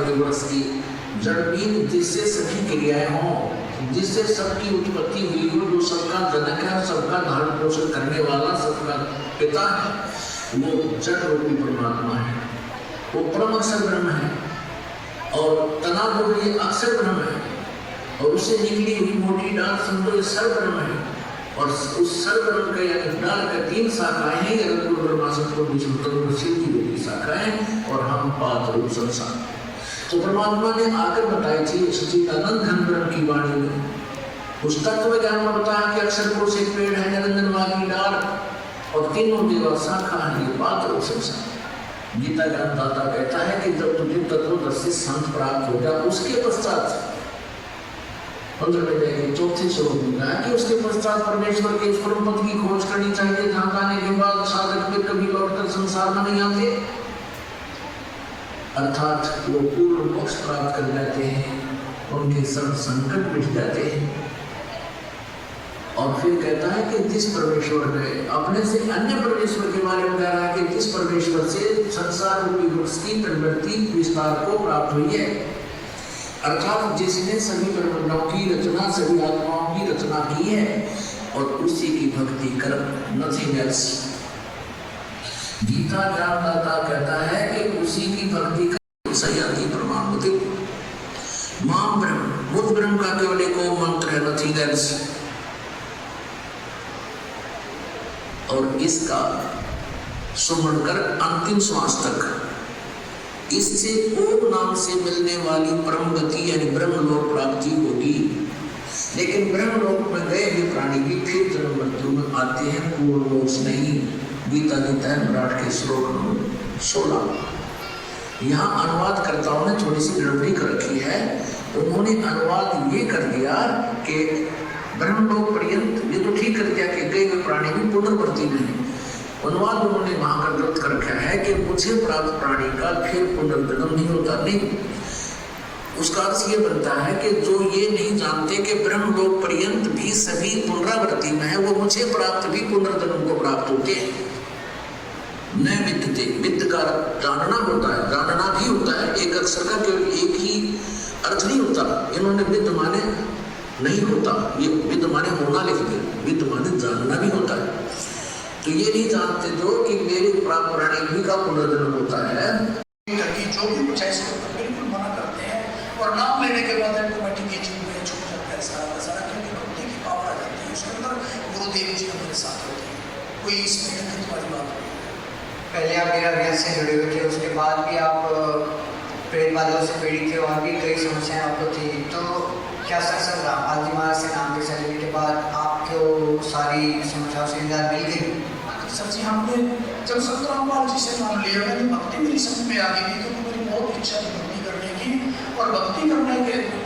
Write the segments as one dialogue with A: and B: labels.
A: दिवस की जड़बीन जिससे सभी क्रियाएं हों, जिससे सबकी उत्पत्ति हुई हो, जो सबका जनक है, सबका धारण पोषण करने वाला, सबका पिता है, वो जड़ रूपी परमात्मा है। वो परम अक्षर ब्रह्म है और तनाव रूपी अक्षर ब्रह्म है, और उससे निकली हुई मोटी डाल समझो सर ब्रह्म है, और उस सर ब्रह्म का यानी डाल का 3 शाखाएं हैं, रत्न ब्रह्मा सत्व विष्णु सिद्धि रूपी शाखाएं, और हम पाद रूप संसार। तो परमात्मा ने आकर बताई थी सच्चिदानंद घन ब्रह्म की वाणी में, उस तत्व ज्ञान में बताया कि अक्षर पुरुष एक पेड़ है, निरंजन वाली डाल, और तीनों देवा शाखा है, ये पाद रूप संसार। गीता ज्ञान दाता कहता है कि जब तुझे तत्वदर्शी संत प्राप्त हो गया, उसके पश्चात 15 में चौथे श्लोक में कहा कि उसके पश्चात परमेश्वर के इस परम पद की खोज करनी चाहिए, जहां जाने के बाद साधक फिर कभी लौटकर संसार में नहीं आते, अर्थात वो पूर्ण मोक्ष प्राप्त कर जाते हैं, उनके सब संकट मिट जाते हैं। और फिर कहता है कि जिस परमेश्वर ने अपने से अन्य परमेश्वर के बारे में कहा है कि जिस परमेश्वर से संसार रूपी वृक्ष की प्रवृत्ति विस्तार को प्राप्त हुई है, अर्थात जिसने सभी ब्रह्मांडों की रचना, सभी आत्माओं की रचना की है, और उसी की भक्ति कर, नथिंग एल्स। गीता ज्ञानदाता कहता है कि उसी की भक्ति कर सयाति प्रमाणवती मां ब्रह्म, बुद्ध ब्रह्म का केवल एक मंत्र है, नथिंग एल्स। और इसका सुमरण कर अंतिम श्वास तक इससे ओम नाम से मिलने वाली परम गति यानी ब्रह्मलोक प्राप्ति होगी। लेकिन ब्रह्मलोक में गए हुए प्राणी भी फिर जन्म मृत्यु में आते हैं, पूर्ण मोक्ष नहीं। गीता देता है विराट के श्लोक नंबर 16। यहाँ अनुवादकर्ताओं ने थोड़ी सी गड़बड़ी कर रखी है। उन्होंने अनुवाद ये कर दिया कि ब्रह्मलोक पर्यंत, ये तो ठीक कर दिया कि गए हुए प्राणी भी पुनर्वृत्ति नहीं। अनुवाद उन्होंने वहां का गलत कर रखा है कि मुझे प्राप्त प्राणी का फिर पुनर्जन्म नहीं होता, नहीं। उसका अर्थ ये बनता है कि जो ये नहीं जानते कि ब्रह्मलोक पर्यंत भी सभी पुनरावृत्ति में है, वो मुझे प्राप्त भी पुनर्जन्म को प्राप्त होते हैं। न विद्यते, विद्य का जानना होता है, जानना भी होता है, एक अक्षर का केवल एक ही अर्थ नहीं होता। इन्होंने विद्य माने नहीं होता, ये विद्य माने होना लिख दिया, विद्य माने जानना भी होता है। तो ये नहीं जानते जो कि मेरे प्राप्त प्राणी भी का पुनर्जन्म होता है, जो भी कुछ ऐसे बिल्कुल मना करते हैं, और नाम लेने के बाद ऑटोमेटिक ये चीज छूट जाता है सारा, क्योंकि भक्ति की पावर आ जाती है उसके अंदर। गुरुदेव जी हमारे साथ होते हैं, कोई इसमें दिक्कत वाली बात नहीं।
B: पहले आप मेरा ज्ञान से जुड़े हुए थे, उसके बाद भी आप प्रेत बाधाओं से पीड़ित थे और भी कई समस्याएं आपको थी। तो क्या सत्संग रामपाल जी महाराज से नाम के चलने के बाद आपको सारी समस्याओं से निजात मिल गई?
C: सर जी, हमने जब संत रामपाल जी से नाम लिया, मैंने भक्ति मेरी समझ में आ गई थी, क्योंकि मेरी बहुत इच्छा थी भक्ति करने की, और भक्ति करने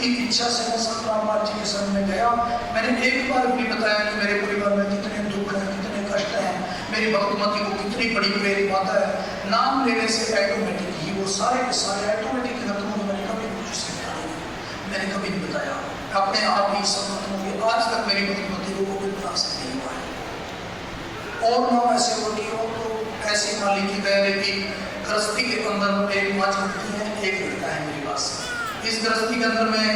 C: की इच्छा से मैं संत रामपाल जी के शरण में गया। मैंने एक बार भी बताया कि मेरे परिवार में कितने दुख हैं, कितने कष्ट हैं, मेरी भक्तमती को कितनी बड़ी प्रेरित माता है। नाम लेने से ऑटोमेटिक ही वो सारे के सारे ऑटोमेटिक खत्म हो। मैंने कभी मैंने कभी नहीं बताया, अपने आप ही सब खत्म हो गया। आज तक मेरी भक्तमती को कोई बता सकते नहीं पाए, और ना ऐसे होती हो तो ऐसी मालिक की दया। लेकिन गृहस्थी के अंदर एक माँ चलती है, एक लड़का है मेरे पास। इस गृहस्थी के अंदर में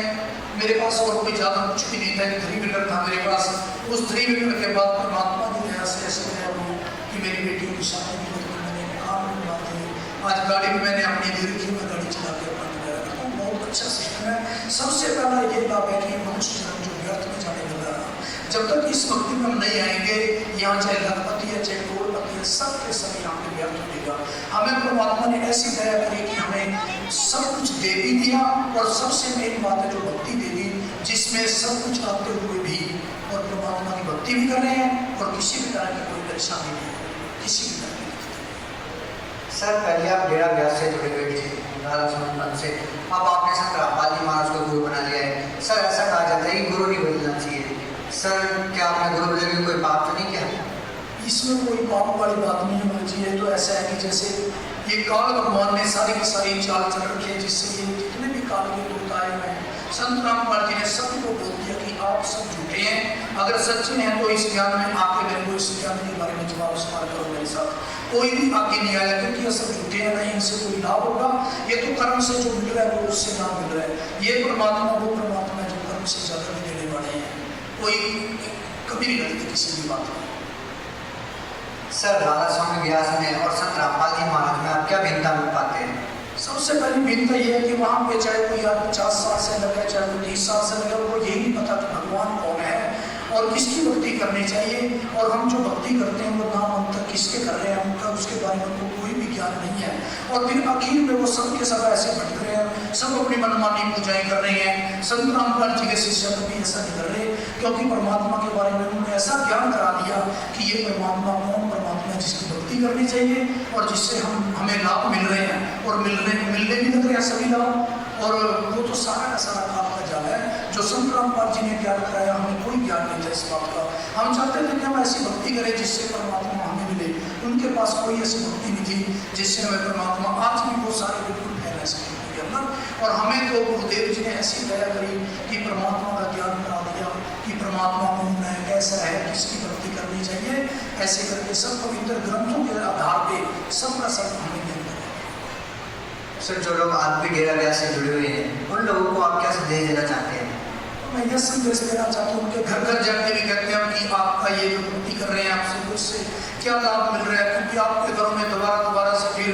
C: मेरे पास और कोई ज़्यादा कुछ भी नहीं था, एक 3 व्हीलर था मेरे पास। उस 3 व्हीलर के बाद परमात्मा की दया से ऐसे दया हुई कि मेरी बेटी की शादी की मैंने काम में बात है। आज गाड़ी में मैंने अपनी दे रखी, मैं गाड़ी चला के अपना गुजारा करता हूँ। बहुत अच्छा सिस्टम है। सबसे पहला ये लाभ है कि मनुष्य जन्म जो व्यर्थ में जाने लगा, जब तक इस भक्ति में हम नहीं आएंगे, यहाँ चाहे लखपति है चाहे करोड़पति है, सबके सब यहाँ पे व्यर्थ होगा। हमें परमात्मा ने ऐसी दया करी कि हमें सब कुछ दे भी दिया, और सबसे मेन बात है जो भक्ति दे दी, जिसमें सब कुछ आते हुए भी और परमात्मा की भक्ति भी कर रहे हैं, और किसी भी तरह की कोई परेशानी नहीं है, किसी भी तरह की।
B: सर, पहले आप डेरा व्यास से जुड़े हुए थे, से अब आपने संत रामपाल जी महाराज को गुरु बना लिया है। सर, ऐसा कहा जाता है कि गुरु नहीं बदलना चाहिए। सर, क्या आपने गुरु बदलने में कोई पाप तो नहीं किया?
C: इसमें कोई पाप वाली बात नहीं होनी चाहिए। तो ऐसा है कि जैसे ये काल भगवान ने सारी की सारी चाल चल रखी है, जिससे ये जितने भी काल के दूत आए हुए हैं, संत रामपाल जी ने सभी को बोल दिया कि आप सब झूठे हैं, अगर सच्चे हैं तो इस ज्ञान में आके मेरे को इस ज्ञान के बारे में जवाब सवाल करो मेरे साथ। कोई भी आगे नहीं आया, क्योंकि ये सब झूठे हैं, नहीं इनसे कोई लाभ होगा, ये तो कर्म से जो मिल रहा है वो उससे लाभ मिल रहा है। ये परमात्मा वो परमात्मा है जो कर्म से ज्यादा भी देने वाले हैं, कोई कभी नहीं लगती किसी भी बात में।
B: सर राधा स्वामी व्यास में और संत रामपाल जी महाराज में आप क्या भिन्नता मिल पाते हैं?
C: सबसे पहली भिन्नता ये है कि वहाँ पे चाहे कोई 50 साल से लगे, चाहे कोई 30 साल से लगे, वो यही नहीं पता कि भगवान कौन है और किसकी भक्ति करनी चाहिए, और हम जो भक्ति करते हैं वो नाम अंतर किसके कर रहे हैं उनका उसके बारे में उनको कोई भी ज्ञान नहीं है। और फिर आखिर में वो सब के सब ऐसे भटक रहे हैं, सब अपनी मनमानी पूजाएं कर रहे हैं। संत रामपाल जी के शिष्य कभी ऐसा नहीं कर रहे, क्योंकि परमात्मा के बारे में उन्होंने ऐसा ज्ञान करा दिया कि ये परमात्मा कौन परमात्मा है जिसकी भक्ति करनी चाहिए और जिससे हमें लाभ मिल रहे हैं और मिलने भी लग रहे हैं सभी लाभ। और वो तो सारा का सारा काम का जाल है जो संत रामपाल जी ने ज्ञान कराया, हमें कोई ज्ञान नहीं था इस बात का। हम चाहते थे कि हम ऐसी भक्ति करें जिससे परमात्मा हमें मिले, उनके पास कोई ऐसी भक्ति नहीं थी जिससे हमें परमात्मा, आज भी वो सारे बिल्कुल फैला सके के अंदर। और हमें तो गुरुदेव जी ने ऐसी दया करी कि परमात्मा का ज्ञान करा दिया कि परमात्मा कौन है, कैसा है, किसकी भक्ति करनी चाहिए, ऐसे करके सब पवित्र ग्रंथों के आधार पे सबका सब हमें ज्ञान करा।
B: सर जो लोग आज भी डेरा व्यास से जुड़े हुए हैं उन लोगों को आप क्या संदेश देना चाहते हैं?
C: मैं यह संदेश देना चाहता हूँ, उनके घर घर जाके भी कहते हैं कि आपका ये जो भक्ति कर रहे हैं आपसे उससे क्या लाभ मिल रहा है, क्योंकि आपके घरों में दोबारा से फिर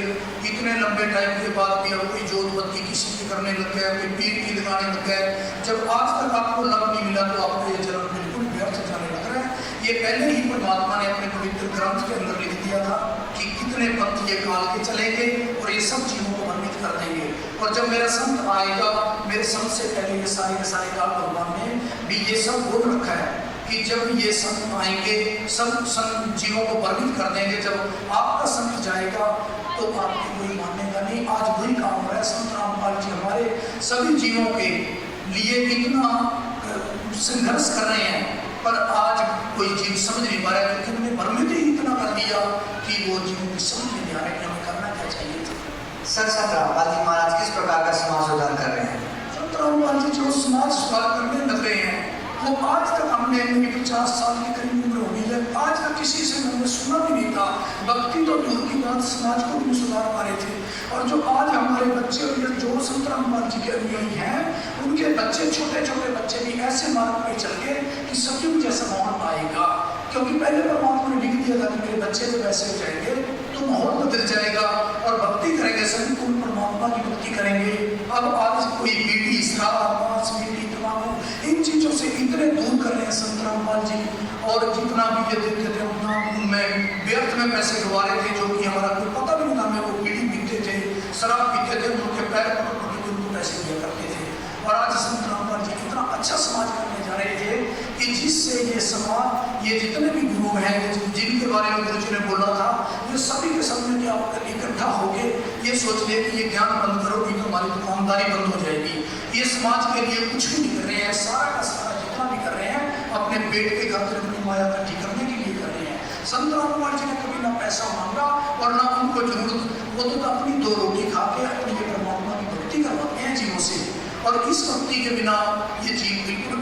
C: इतने लंबे टाइम के बाद भी अब कोई जोत बत्ती किसी की करने लग गया, कोई पीर की लगाने लग गया। जब आज तक आपको लाभ नहीं मिला तो आपको ये जन्म बिल्कुल व्यर्थ जाने लग रहा है। ये पहले ही परमात्मा ने अपने पवित्र ग्रंथ के अंदर लिख दिया था कि कितने पंथ ये काल के चलेंगे और ये सब जीवों को भ्रमित कर देंगे। और जब मेरा संत आएगा, मेरे संत से पहले ये सारे के सारे काल भगवान ने भी ये सब बोल रखा है कि जब ये संत आएंगे सब संत जीवों को भ्रमित कर देंगे। जब आपका संत जाएगा तो आपकी कोई मानेगा नहीं। आज वही काम हो रहा है। संत रामपाल जी हमारे सभी जीवों के लिए कितना संघर्ष कर रहे हैं, पर आज कोई जीव समझ नहीं पा रहा है, क्योंकि उन्होंने भ्रमित ही इतना कर दिया कि वो जीवों की समझ नहीं आ रहा है कि हमें करना क्या चाहिए था।
B: सर संत रामपाल जी महाराज किस प्रकार का समाज सुधार कर रहे हैं?
C: संत रामपाल जी जो समाज सुधार करने लग रहे हैं वो आज तक हमने 50 साल की करीब उम्र हो गई है, आज तक किसी से हमने सुना भी नहीं था। भक्ति तो दूर की बात, समाज को भी सुधार पा रहे थे। और जो आज हमारे बच्चे और जो संत रामपाल जी के अनुयायी हैं उनके बच्चे, छोटे छोटे बच्चे भी ऐसे मार्ग पे चल गए कि सतयुग जैसा माहौल आएगा, क्योंकि पहले परमात्मा ने लिख दिया था कि मेरे बच्चे जब ऐसे हो जाएंगे तो माहौल बदल जाएगा और भक्ति करेंगे सभी पूर्ण परमात्मा की भक्ति करेंगे। अब आज कोई बीड़ी, शराब, मांस, मीठी, तंबाकू इन चीजों से इतने दूर कर रहे हैं संत रामपाल जी, और जितना भी ये देते थे उतना उनमें व्यर्थ में पैसे गवा रहे थे, जो कि हमारा कोई पता भी नहीं था। हमें वो बीड़ी पीते थे, शराब पीते थे, उनके पैर पकड़ के उनको पैसे दिया करते थे। और आज संत रामपाल जी कितना अच्छा समाज करने जा रहे थे कि जिससे ये समाज, ये जितने भी गुरु हैं जिनके बारे में गुरु जी ने बोला था, ये सभी के सब में क्या इकट्ठा होके ये सोच ले कि ये ज्ञान बंद करो, नहीं तो हमारी दुकानदारी बंद हो जाएगी। ये समाज के लिए कुछ भी नहीं कर रहे हैं, सारा का सारा जितना भी कर रहे हैं अपने पेट के खातिर अपनी माया इकट्ठी करने के लिए कर रहे हैं। संत रामपाल जी ने कभी ना पैसा मांगा और ना उनको जरूरत, वो तो अपनी 2 रोटी खा के अपनी परमात्मा की भक्ति करवाते हैं जीवों से। और इस भक्ति के बिना ये जीव बिल्कुल